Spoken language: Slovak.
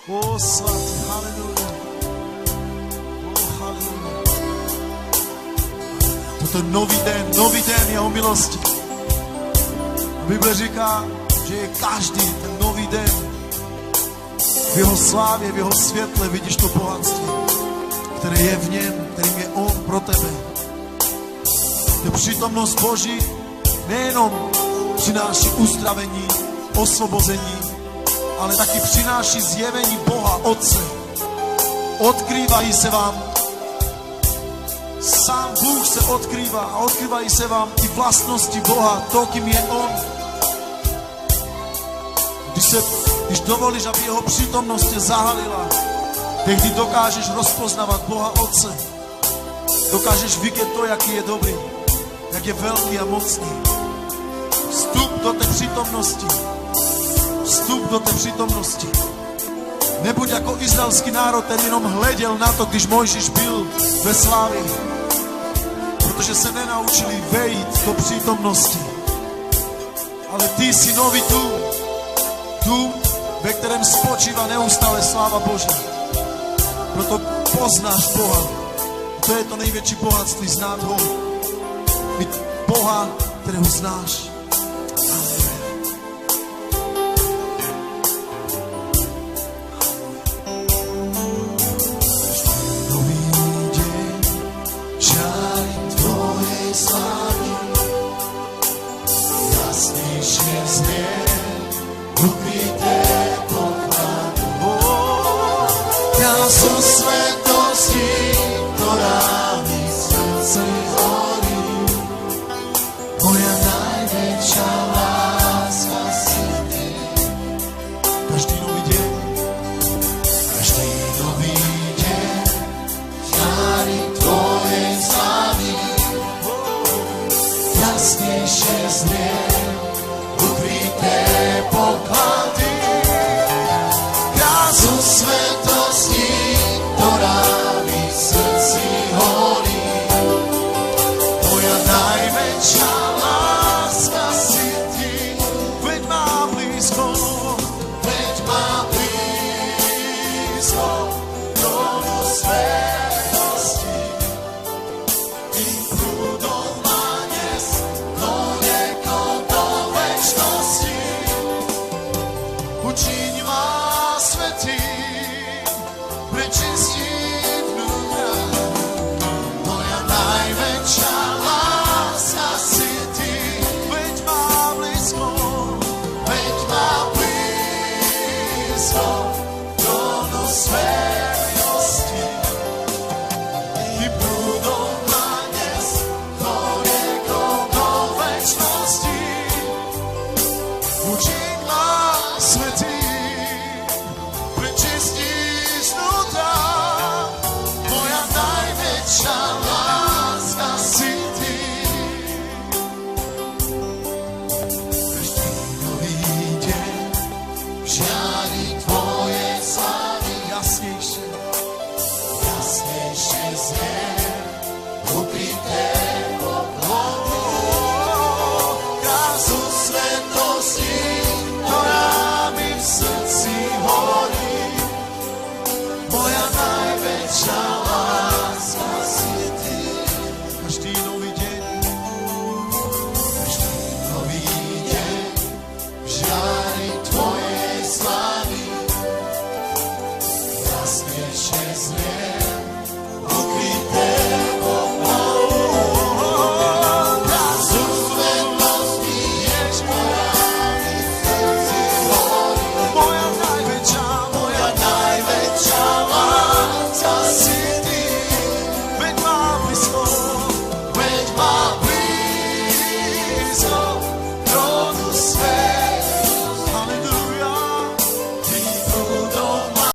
O svatý, haleluja. O haleluja. Toto je nový den jeho milosti. Bible říká, že je každý ten nový den. V jeho slávě, v jeho světle vidíš to bohatství, které je v něm, kterým je on pro tebe. To přítomnost Boží nejenom přináší uzdravení, osvobození, ale taky přináší zjevení Boha Otce. Odkrývají se vám, sám Bůh se odkrývá a odkrývají se vám ty vlastnosti Boha, to, kým je on. Když dovolíš, aby jeho přítomnost tě zahalila, tehdy dokážeš rozpoznávat Boha Otce. Dokážeš vidět to, jaký je dobrý, jak je velký a mocný. Vstup do té přítomnosti. Vstup do té přítomnosti. Nebuď jako izraelský národ, který jenom hleděl na to, když Mojžíš byl ve slávě. Protože se nenaučili vejít do přítomnosti. Ale ty jsi nový dům, ve kterém spočívá neustále sláva Boží. Proto poznáš Boha. To je to největší bohatství, znát ho. Mít Boha, kterého znáš. Shine.